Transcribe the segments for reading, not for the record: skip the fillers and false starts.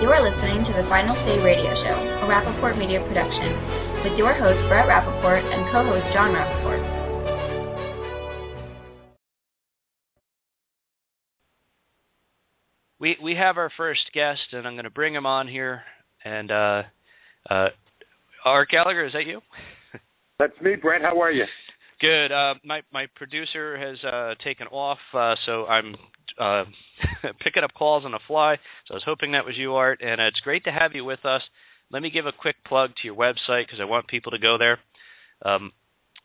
You are listening to the Final Say Radio Show, a Rappaport Media production, with your host Brett Rappaport and co-host John Rappaport. We have our first guest, and I'm going to bring him on here. And Art Gallagher, is that you? That's me, Brett. How are you? Good. My producer has taken off, so I'm picking up calls on the fly. So I was hoping that was you, Art, and it's great to have you with us. Let me give a quick plug to your website because I want people to go there.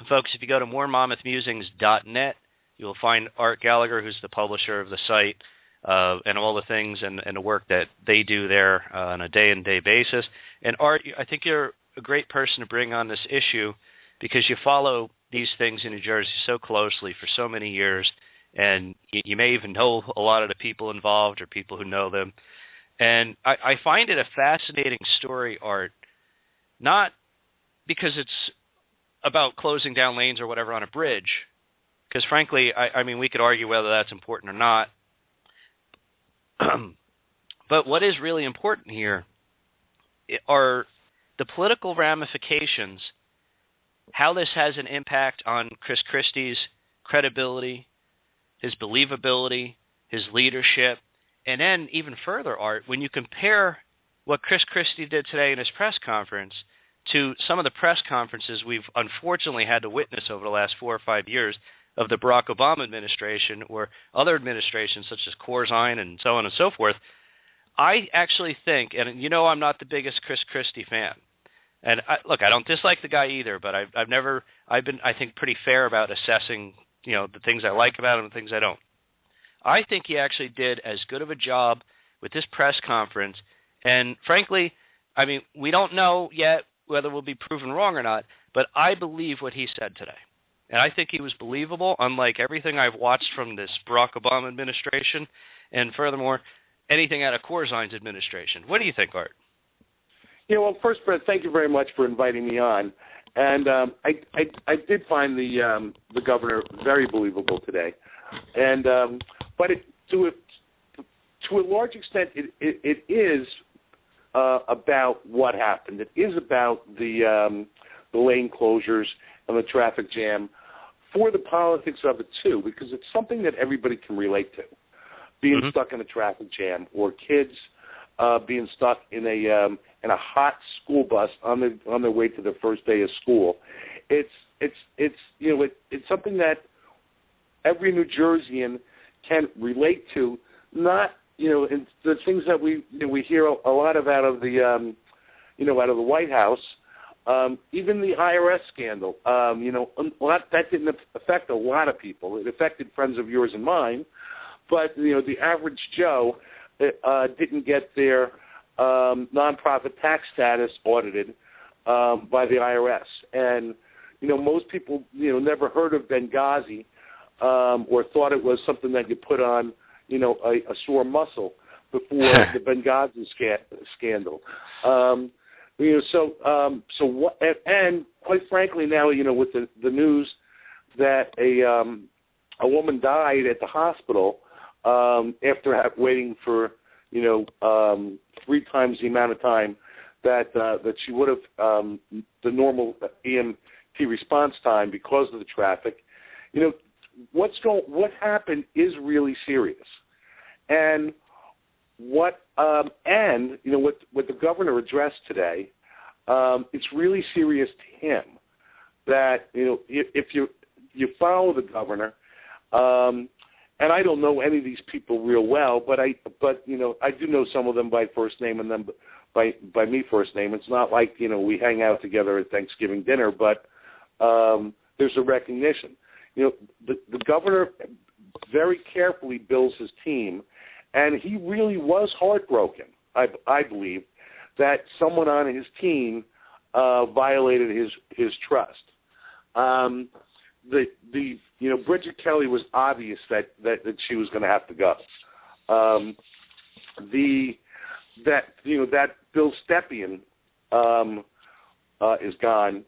Folks, if you go to moremonmouthmusings.net, you'll find Art Gallagher, who's the publisher of the site, and all the things and the work that they do there on a day-and-day basis. And Art, I think you're a great person to bring on this issue because you follow these things in New Jersey so closely for so many years, and you may even know a lot of the people involved or people who know them. And I find it a fascinating story, Art, not because it's about closing down lanes or whatever on a bridge, because frankly, I mean, we could argue whether that's important or not. But what is really important here are the political ramifications, how this has an impact on Chris Christie's credibility, his believability, his leadership, and then even further, Art, when you compare what Chris Christie did today in his press conference to some of the press conferences we've unfortunately had to witness over the last 4 or 5 years of the Barack Obama administration or other administrations such as Corzine and so on and so forth, I actually think, and you know I'm not the biggest Chris Christie fan, and look, I don't dislike the guy either, but I've been, I think, pretty fair about assessing, you know, the things I like about him and the things I don't. I think he actually did as good of a job with this press conference, and frankly, I mean, we don't know yet whether we'll be proven wrong or not, but I believe what he said today. And I think he was believable, unlike everything I've watched from this Barack Obama administration, and furthermore, anything out of Corzine's administration. What do you think, Art? Yeah, well, first, Brett, thank you very much for inviting me on. And I did find the governor very believable today. And but to a large extent, it is about what happened. It is about the lane closures and the traffic jam for the politics of it, too, because it's something that everybody can relate to, being stuck in a traffic jam or kids being stuck in a hot school bus on their way to their first day of school. It's something that every New Jerseyan can relate to. Not and the things that we hear a lot of out of the out of the White House. Even the IRS scandal, that didn't affect a lot of people. It affected friends of yours and mine, but the average Joe didn't get their nonprofit tax status audited by the IRS, and most people never heard of Benghazi or thought it was something that you put on a sore muscle before the Benghazi scandal. So what? And quite frankly, now with the news that a woman died at the hospital after waiting for 3 times the amount of time that she would have the normal EMT response time because of the traffic. What happened is really serious, and what the governor addressed today, it's really serious to him. That if you follow the governor, and I don't know any of these people real well, but I do know some of them by first name and then by me first name. It's not like we hang out together at Thanksgiving dinner, but there's a recognition. The governor very carefully builds his team. And he really was heartbroken, I believe, that someone on his team violated his trust. Bridget Kelly was obvious that she was going to have to go. That Bill Stepien is gone,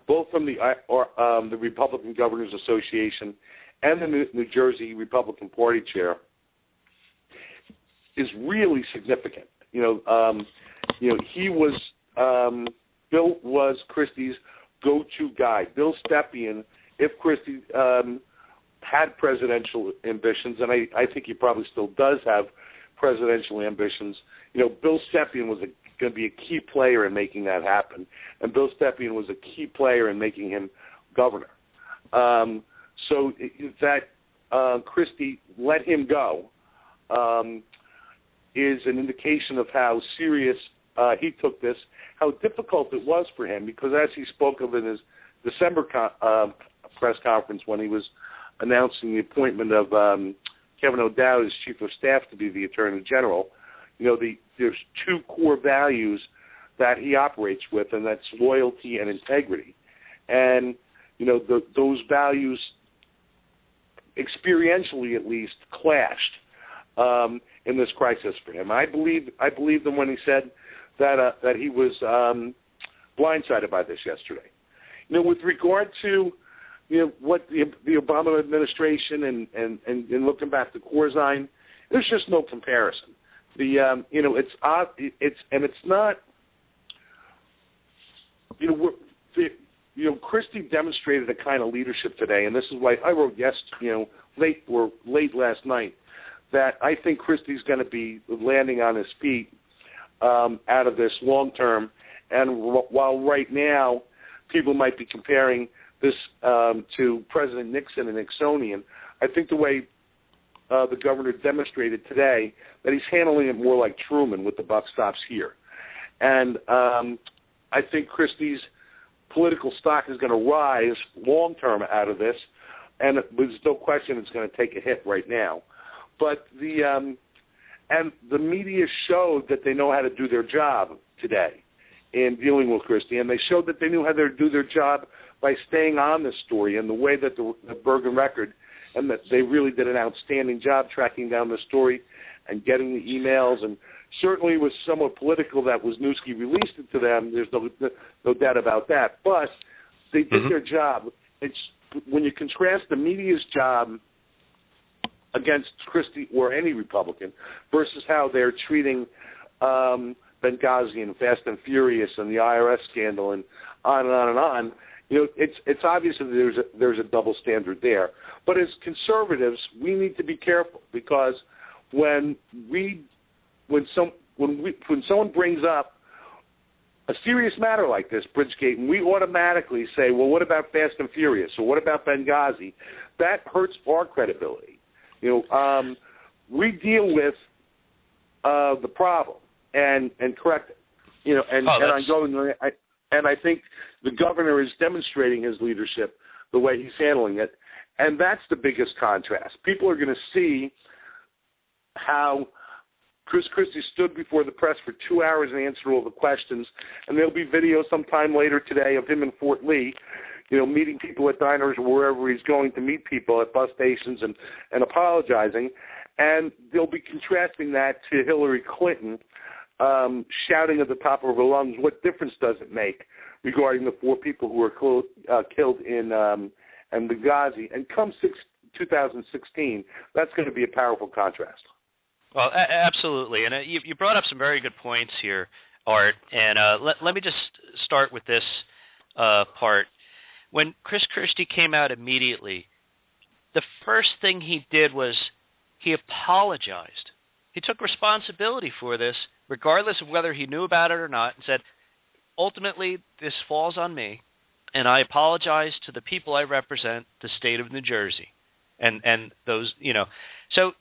both from the Republican Governors Association and the New Jersey Republican Party chair, is really significant. He was Bill was Christie's go-to guy. Bill Stepien, if Christie had presidential ambitions, and I think he probably still does have presidential ambitions, Bill Stepien was going to be a key player in making that happen, and Bill Stepien was a key player in making him governor. So that Christie let him go is an indication of how serious he took this, how difficult it was for him, because as he spoke of in his December press conference when he was announcing the appointment of Kevin O'Dowd as Chief of Staff to be the Attorney General, there's two core values that he operates with, and that's loyalty and integrity. And, those values, experientially at least, clashed in this crisis for him. I believed him when he said that he was blindsided by this yesterday. With regard to what the Obama administration and looking back to Corzine, there's just no comparison. It's odd. It's not. Christie demonstrated a kind of leadership today, and this is why I wrote late last night that I think Christie's going to be landing on his feet out of this long term. And while right now people might be comparing this to President Nixon and Nixonian, I think the way the governor demonstrated today that he's handling it more like Truman with the buck stops here. And I think Christie's political stock is going to rise long term out of this, and there's no question it's going to take a hit right now. But the media showed that they know how to do their job today in dealing with Christie, and they showed that they knew how to do their job by staying on this story and the way that the Bergen Record, and that they really did an outstanding job tracking down the story and getting the emails, and certainly was somewhat political that Wisniewski released it to them. There's no doubt about that. But they did their job. It's when you contrast the media's job against Christie or any Republican versus how they're treating Benghazi and Fast and Furious and the IRS scandal and on and on and on, it's obvious that there's a double standard there. But as conservatives, we need to be careful, because when someone brings up a serious matter like this, Bridgegate, and we automatically say, well, what about Fast and Furious, or what about Benghazi? That hurts our credibility. We deal with the problem and correct it. And I think the governor is demonstrating his leadership the way he's handling it, and that's the biggest contrast. People are going to see how Chris Christie stood before the press for 2 hours and answered all the questions, and there'll be video sometime later today of him in Fort Lee, meeting people at diners or wherever he's going to meet people at bus stations and apologizing, and they'll be contrasting that to Hillary Clinton shouting at the top of her lungs, what difference does it make regarding the 4 people who were killed in Benghazi. And come 2016, that's going to be a powerful contrast. Well, absolutely. And you brought up some very good points here, Art. And let me just start with this part. When Chris Christie came out immediately, the first thing he did was he apologized. He took responsibility for this, regardless of whether he knew about it or not, and said, ultimately, this falls on me, and I apologize to the people I represent, the state of New Jersey, and those, So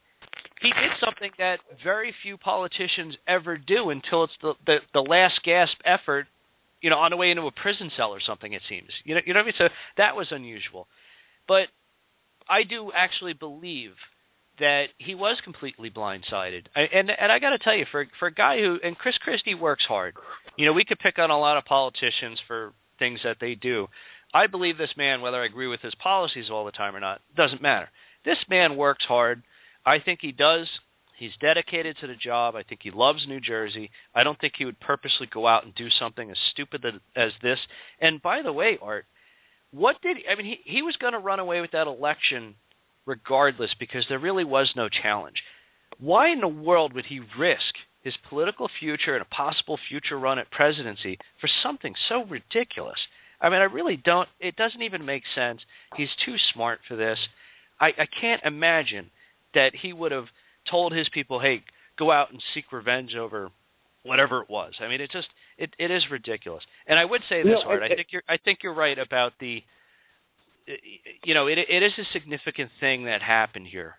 he did something that very few politicians ever do until it's the last gasp effort, on the way into a prison cell or something, it seems. You know what I mean? So that was unusual. But I do actually believe that he was completely blindsided. And I got to tell you, for a guy who, and Chris Christie works hard. We could pick on a lot of politicians for things that they do. I believe this man, whether I agree with his policies all the time or not, doesn't matter. This man works hard. I think he does. He's dedicated to the job. I think he loves New Jersey. I don't think he would purposely go out and do something as stupid as this. And by the way, Art, he was going to run away with that election regardless, because there really was no challenge. Why in the world would he risk his political future and a possible future run at presidency for something so ridiculous. I mean, I really don't. It doesn't even make sense. He's too smart for this. I can't imagine that he would have told his people, hey, go out and seek revenge over whatever it was. I mean, it is ridiculous. And I would say this, Art. I think you're right about the. It is a significant thing that happened here.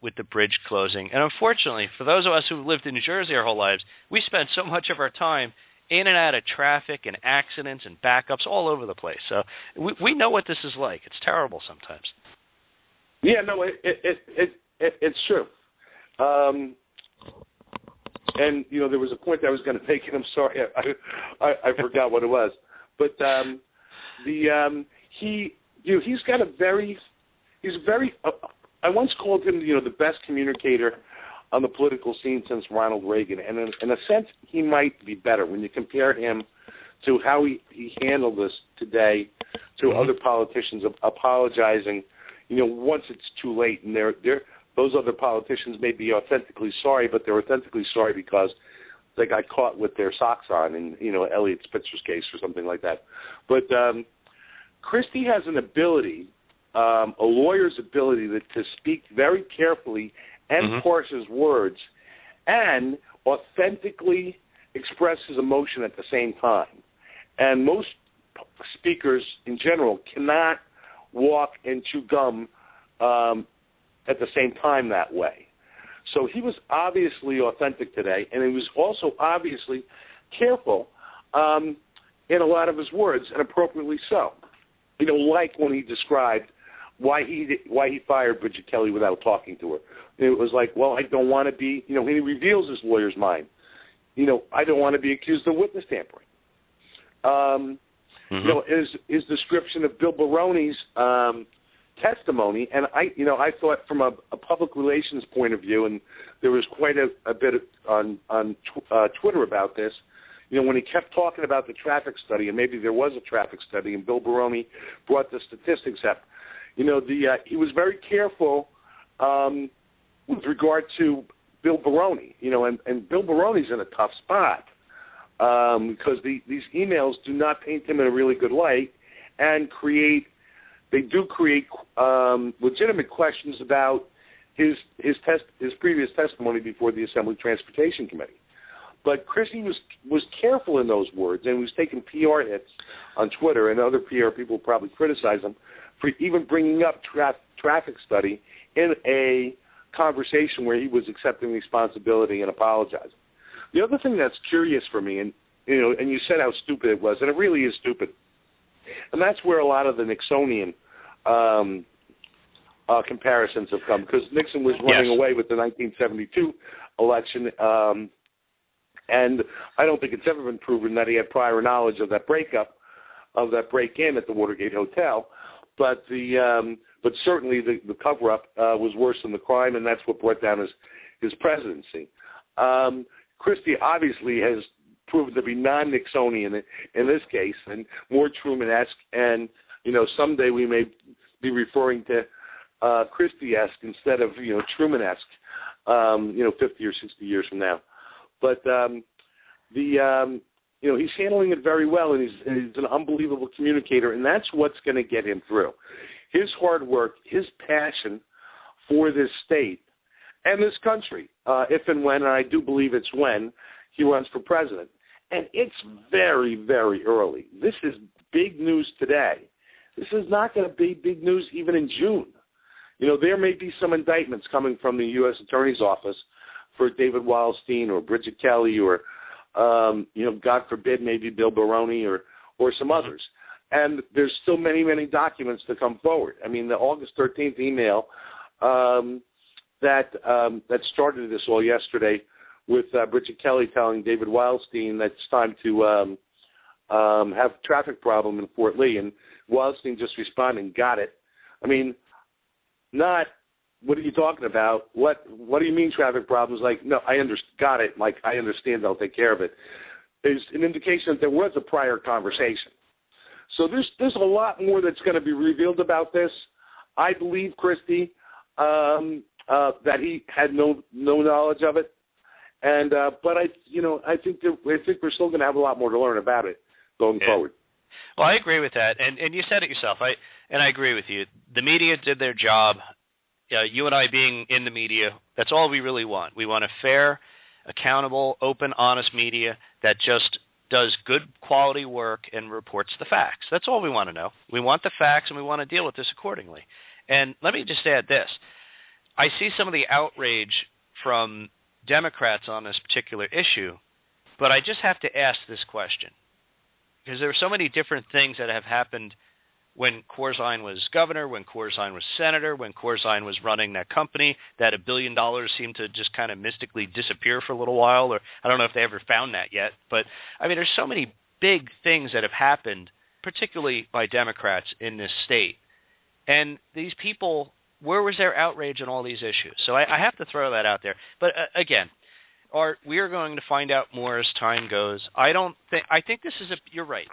With the bridge closing, and unfortunately, for those of us who lived in New Jersey our whole lives, we spent so much of our time in and out of traffic and accidents and backups all over the place. So we know what this is like. It's terrible sometimes. Yeah, no, it's true. And there was a point I was going to make, and I'm sorry, I forgot what it was. But he's got he's very. I once called him, the best communicator on the political scene since Ronald Reagan, and in a sense, he might be better when you compare him to how he handled this today to other politicians apologizing, once it's too late, and those other politicians may be authentically sorry, but they're authentically sorry because they got caught with their socks on in, Elliot Spitzer's case or something like that. But Christie has an ability, a lawyer's ability to speak very carefully and parse his words and authentically express his emotion at the same time. And most speakers in general cannot walk and chew gum at the same time that way. So he was obviously authentic today, and he was also obviously careful in a lot of his words, and appropriately so. Like when he described why he fired Bridget Kelly without talking to her. It was like, well, I don't want to be, he reveals his lawyer's mind. I don't want to be accused of witness tampering. His description of Bill Baroni's testimony, and I thought from a public relations point of view, and there was quite a bit on Twitter about this, when he kept talking about the traffic study, and maybe there was a traffic study, and Bill Baroni brought the statistics up, he was very careful with regard to Bill Baroni, and Bill Baroni's in a tough spot because these emails do not paint him in a really good light and create legitimate questions about his previous testimony before the Assembly Transportation Committee. But Christie was careful in those words, and he was taking PR hits on Twitter, and other PR people probably criticize him for even bringing up traffic study in a conversation where he was accepting responsibility and apologizing. The other thing that's curious for me, and you said how stupid it was, and it really is stupid, and that's where a lot of the Nixonian comparisons have come, because Nixon was running away with the 1972 election, and I don't think it's ever been proven that he had prior knowledge of that break-in at the Watergate Hotel, but certainly the cover-up was worse than the crime, and that's what brought down his presidency. Christie obviously has proven to be non-Nixonian in this case, and more Truman-esque, and someday we may be referring to Christie-esque instead of Truman-esque, 50 or 60 years from now. But he's handling it very well, and he's an unbelievable communicator, and that's what's going to get him through. His hard work, his passion for this state and this country, if and when, and I do believe it's when, he runs for president. And it's very, very early. This is big news today. This is not going to be big news even in June. There may be some indictments coming from the U.S. Attorney's Office for David Wildstein or Bridget Kelly or, God forbid, maybe Bill Baroni or some others. And there's still many, many documents to come forward. I mean, the August 13th email that started this all yesterday with Bridget Kelly telling David Wildstein that it's time to have a traffic problem in Fort Lee, and Wildstein just responding, got it. I mean, not, what are you talking about? What do you mean traffic problems? Like, no, got it. Like, I understand, I'll take care of it. Is an indication that there was a prior conversation. So there's a lot more that's going to be revealed about this. I believe Christie that he had no knowledge of it, And but I think we're still going to have a lot more to learn about it going forward. Well, I agree with that, and you said it yourself. I agree with you. The media did their job. You and I being in the media, that's all we really want. We want a fair, accountable, open, honest media that just does good quality work and reports the facts. That's all we want to know. We want the facts, and we want to deal with this accordingly. And let me just add this. I see some of the outrage from Democrats on this particular issue, but I just have to ask this question, because there are so many different things that have happened when Corzine was governor, when Corzine was senator, when Corzine was running that company, that $1 billion seemed to just kind of mystically disappear for a little while, or I don't know if they ever found that yet. But, I mean, there's so many big things that have happened, particularly by Democrats in this state. And these people, where was their outrage on all these issues? So I have to throw that out there. But, again, Art, we are going to find out more as time goes. I think this is you're right.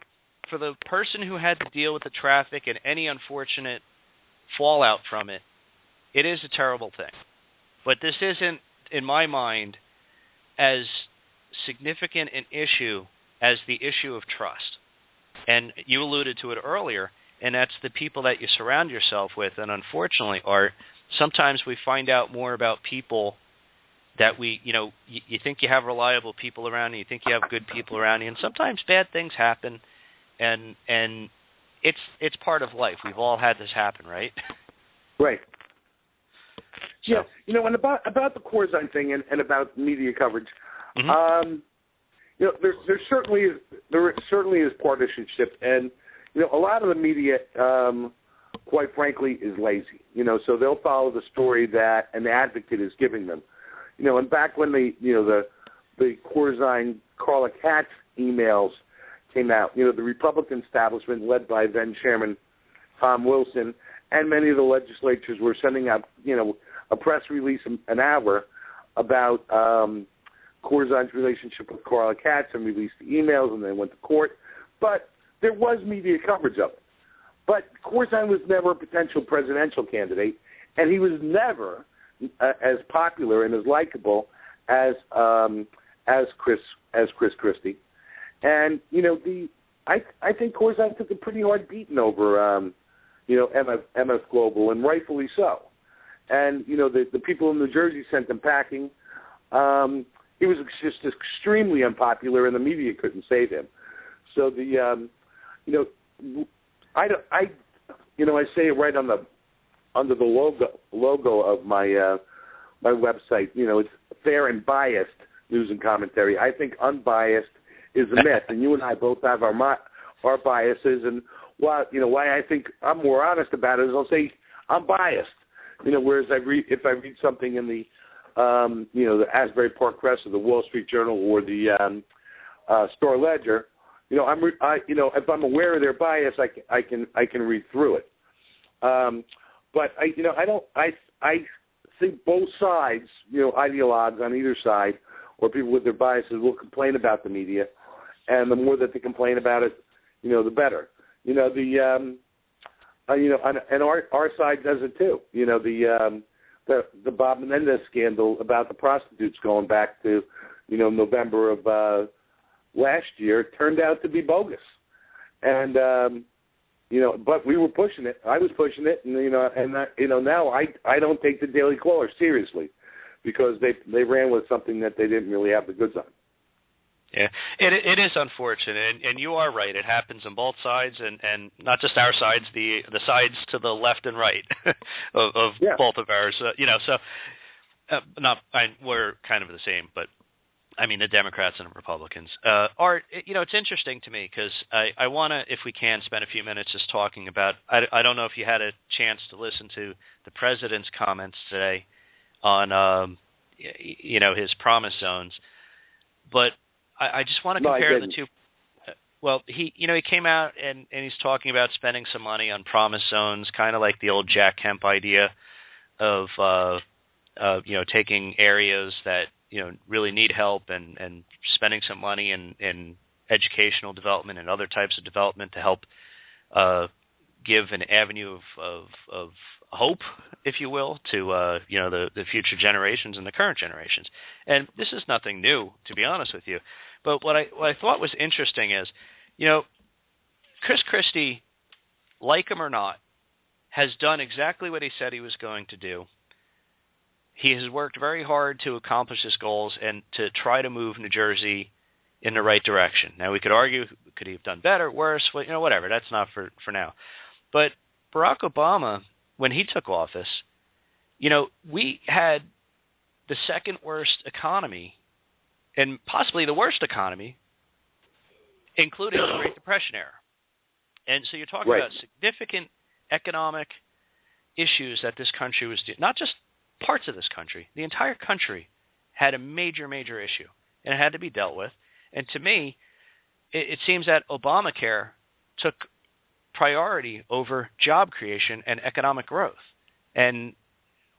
For the person who had to deal with the traffic and any unfortunate fallout from it, it is a terrible thing. But this isn't, in my mind, as significant an issue as the issue of trust. And you alluded to it earlier, and that's the people that you surround yourself with. And unfortunately, Art, sometimes we find out more about people that you think you have reliable people around you, you think you have good people around you, and sometimes bad things happen. And it's part of life. We've all had this happen, right? Right. So. Yeah, and about the Corzine thing and about media coverage, mm-hmm. There certainly is partisanship, and a lot of the media, quite frankly, is lazy. So they'll follow the story that an advocate is giving them. And back when the Corzine Carla Katz emails came out, the Republican establishment led by then Chairman Tom Wilson and many of the legislatures were sending out, a press release an hour about Corzine's relationship with Carla Katz and released the emails, and they went to court. But there was media coverage of it. But Corzine was never a potential presidential candidate, and he was never as popular and as likable as Chris Christie. And I think Corzine took a pretty hard beating over MS Global, and rightfully so. And the people in New Jersey sent him packing. He was just extremely unpopular, and the media couldn't save him. So I say it right under the logo of my website. It's fair and biased news and commentary. I think unbiased is a myth, and you and I both have our biases. And why I think I'm more honest about it is I'll say I'm biased. Whereas if I read something in the the Asbury Park Press or the Wall Street Journal or the Star Ledger, if I'm aware of their bias, I can read through it. But I think both sides, ideologues on either side or people with their biases will complain about the media, and the more that they complain about it, the better. And our side does it too. The Bob Menendez scandal about the prostitutes going back to November of last year turned out to be bogus, and but we were pushing it. I was pushing it, and now I don't take the Daily Caller seriously because they ran with something that they didn't really have the goods on. Yeah, it is unfortunate, and you are right. It happens on both sides, and not just our sides, the sides to the left and right of both of ours. We're kind of the same, but I mean the Democrats and the Republicans. Art, it's interesting to me because I want to, if we can, spend a few minutes just talking about. I don't know if you had a chance to listen to the president's comments today on his promise zones, but I just want to compare the two. Well, he came out and he's talking about spending some money on promise zones, kind of like the old Jack Kemp idea of taking areas that really need help and spending some money in educational development and other types of development to help give an avenue of hope, if you will, to the future generations and the current generations. And this is nothing new, to be honest with you. But what I thought was interesting is, Chris Christie, like him or not, has done exactly what he said he was going to do. He has worked very hard to accomplish his goals and to try to move New Jersey in the right direction. Now, we could argue, could he have done better, worse, whatever. That's not for now. But Barack Obama, when he took office, we had the second worst economy and possibly the worst economy, including the Great Depression era. And so you're talking about significant economic issues that this country was doing, not just parts of this country. The entire country had a major, major issue, and it had to be dealt with. And to me, it seems that Obamacare took priority over job creation and economic growth. And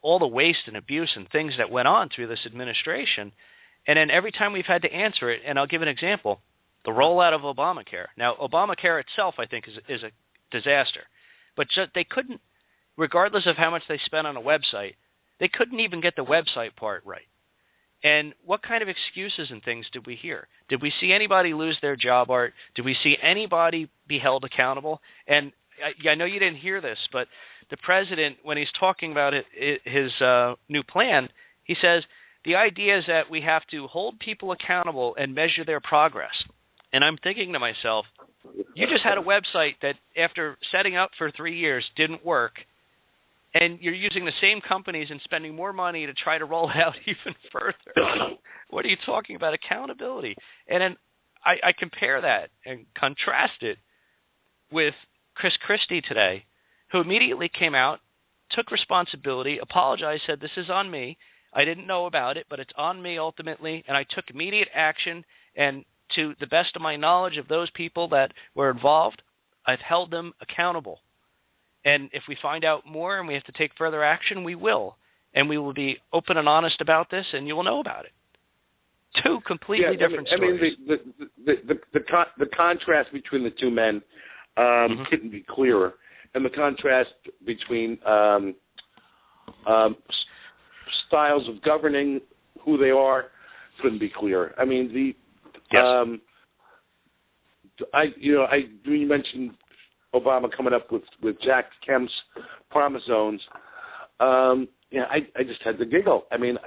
all the waste and abuse and things that went on through this administration. And then every time we've had to answer it, and I'll give an example, the rollout of Obamacare. Now, Obamacare itself, I think, is a disaster. But they couldn't, regardless of how much they spent on a website, they couldn't even get the website part right. And what kind of excuses and things did we hear? Did we see anybody lose their job, Art? Did we see anybody be held accountable? And I know you didn't hear this, but the president, when he's talking about his new plan, he says, the idea is that we have to hold people accountable and measure their progress. And I'm thinking to myself, you just had a website that after setting up for 3 years didn't work, and you're using the same companies and spending more money to try to roll it out even further. What are you talking about? Accountability. And then I compare that and contrast it with Chris Christie today, who immediately came out, took responsibility, apologized, said, this is on me. I didn't know about it, but it's on me ultimately, and I took immediate action, and to the best of my knowledge of those people that were involved, I've held them accountable. And if we find out more and we have to take further action, we will. And we will be open and honest about this, and you will know about it. Two completely different stories. I mean, the contrast between the two men couldn't be clearer. And the contrast between styles of governing, who they are, couldn't be clearer. I mean, you mentioned Obama coming up with Jack Kemp's promise zones. I just had to giggle. I mean,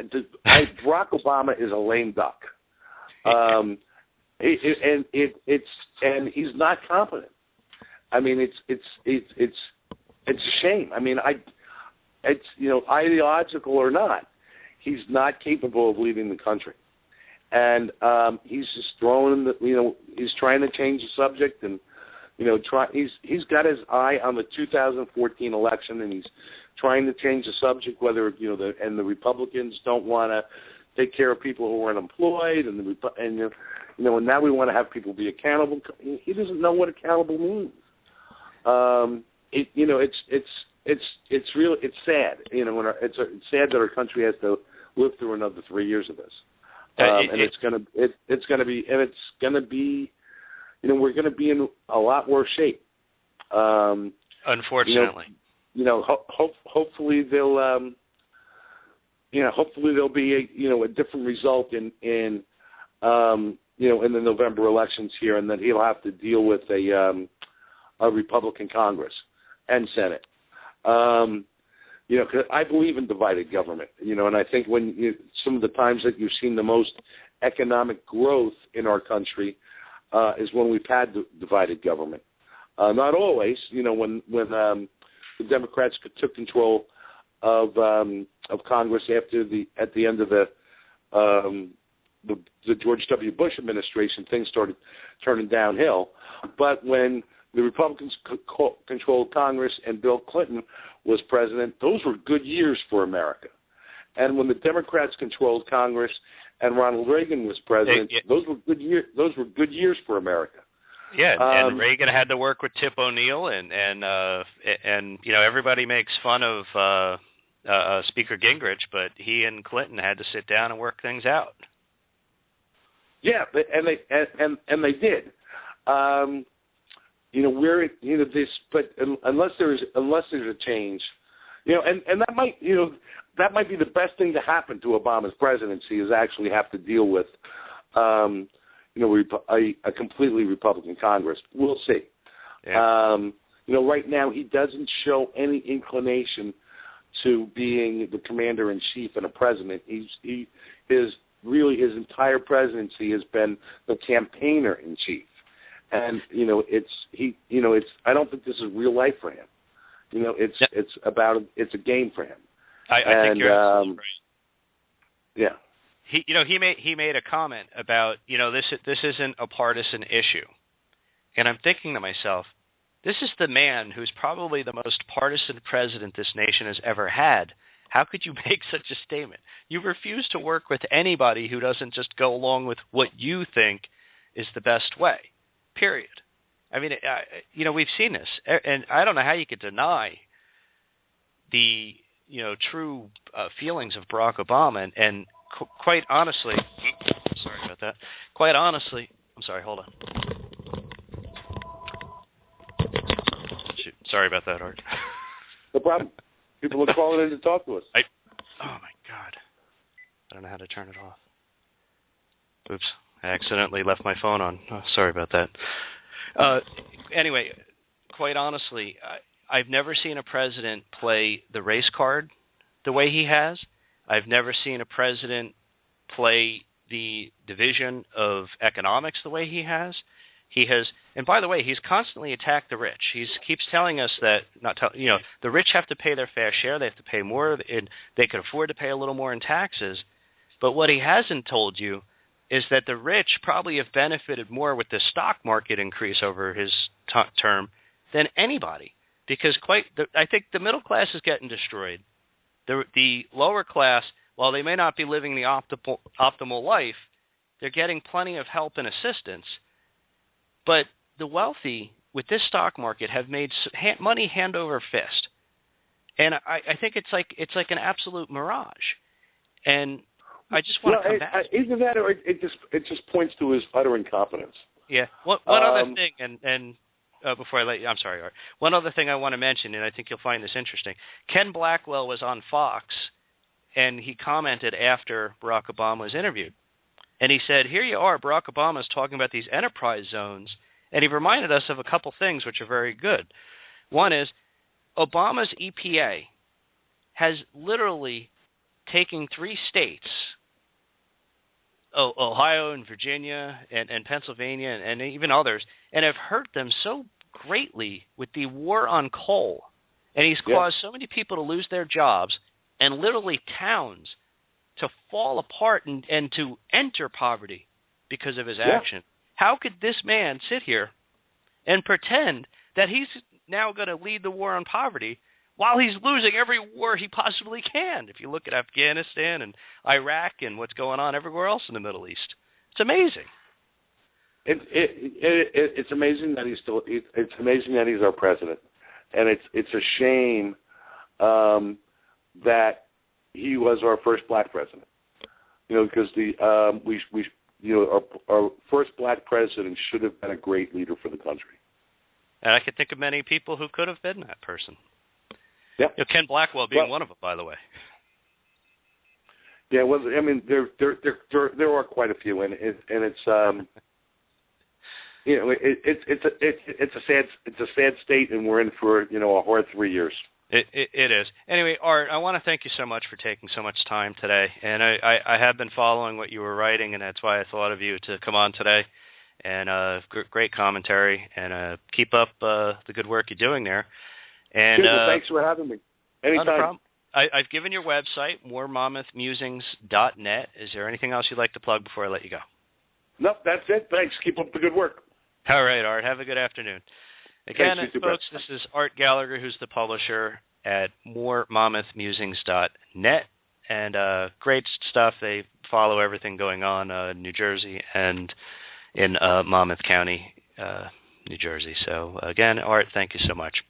Barack Obama is a lame duck, and he's not competent. I mean, it's a shame. I mean, it's ideological or not, he's not capable of leading the country, and he's just throwing he's trying to change the subject, and he's got his eye on the 2014 election, and he's trying to change the subject. Whether the Republicans don't want to take care of people who are unemployed, and now we want to have people be accountable. He doesn't know what accountable means. It's sad. It's sad that our country has to live through another 3 years of this, and it's gonna be. We're going to be in a lot worse shape. Unfortunately, hopefully there'll be a different result in the November elections here, and that he'll have to deal with a Republican Congress and Senate. Cause I believe in divided government. And I think some of the times that you've seen the most economic growth in our country. Is when we've had divided government. Not always, when the Democrats took control of Congress at the end of the George W. Bush administration, things started turning downhill. But when the Republicans controlled Congress and Bill Clinton was president, those were good years for America. And when the Democrats controlled Congress and Ronald Reagan was president, those were good years. Those were good years for America. Yeah, and Reagan had to work with Tip O'Neill, and everybody makes fun of Speaker Gingrich, but he and Clinton had to sit down and work things out. Yeah, and they did. But unless there's a change, And that might be the best thing to happen to Obama's presidency is actually have to deal with, a completely Republican Congress. We'll see. Yeah. Right now he doesn't show any inclination to being the commander-in-chief and a president. His entire presidency has been the campaigner-in-chief, and I don't think this is real life for him. It's a game for him. I think you're absolutely right. Yeah. He made a comment about this isn't a partisan issue, and I'm thinking to myself, this is the man who's probably the most partisan president this nation has ever had. How could you make such a statement? You refuse to work with anybody who doesn't just go along with what you think is the best way, period. I mean, we've seen this, and I don't know how you could deny the, true feelings of Barack Obama. And quite honestly, sorry about that. Quite honestly, I'm sorry, hold on. Shoot, sorry about that, Art. No problem. People are calling in to talk to us. Oh, my God. I don't know how to turn it off. Oops. I accidentally left my phone on. Oh, sorry about that. Anyway, quite honestly, I've never seen a president play the race card the way he has. I've never seen a president play the division of economics the way he has. He has, and by the way, he's constantly attacked the rich. He keeps telling us that the rich have to pay their fair share. They have to pay more, and they could afford to pay a little more in taxes. But what he hasn't told you is that the rich probably have benefited more with the stock market increase over his term than anybody, because I think the middle class is getting destroyed. The lower class, while they may not be living the optimal life, they're getting plenty of help and assistance. But the wealthy, with this stock market, have made money hand over fist, and I think it's like an absolute mirage. And I just want to come back. Either that, or it just points to his utter incompetence. Yeah. One other thing, and before I let you, I'm sorry, Art. One other thing I want to mention, and I think you'll find this interesting. Ken Blackwell was on Fox, and he commented after Barack Obama was interviewed. And he said, here you are, Barack Obama is talking about these enterprise zones, and he reminded us of a couple things which are very good. One is Obama's EPA has literally taken 3 states, Ohio and Virginia and Pennsylvania and even others, and have hurt them so greatly with the war on coal. And he's caused so many people to lose their jobs and literally towns to fall apart and to enter poverty because of his action. How could this man sit here and pretend that he's now going to lead the war on poverty while he's losing every war he possibly can? If you look at Afghanistan and Iraq and what's going on everywhere else in the Middle East, it's amazing. It's amazing that it's amazing that he's our president, and it's a shame that he was our first black president. Because our first black president should have been a great leader for the country. And I could think of many people who could have been that person. Yeah. Ken Blackwell being one of them, by the way. Yeah, well, I mean, there are quite a few, and it's it's a sad state, and we're in for a hard 3 years. It is. Anyway, Art, I want to thank you so much for taking so much time today. And I have been following what you were writing, and that's why I thought of you to come on today. And great commentary, and keep up the good work you're doing there. And thanks for having me. Anytime. No problem. I've given your website, moremonmouthmusings.net. Is there anything else you'd like to plug before I let you go? Nope, that's it. Thanks. Keep up the good work. All right, Art. Have a good afternoon. Again, folks, this is Art Gallagher, who's the publisher at moremonmouthmusings.net. And great stuff. They follow everything going on in New Jersey and in Monmouth County, New Jersey. So, again, Art, thank you so much.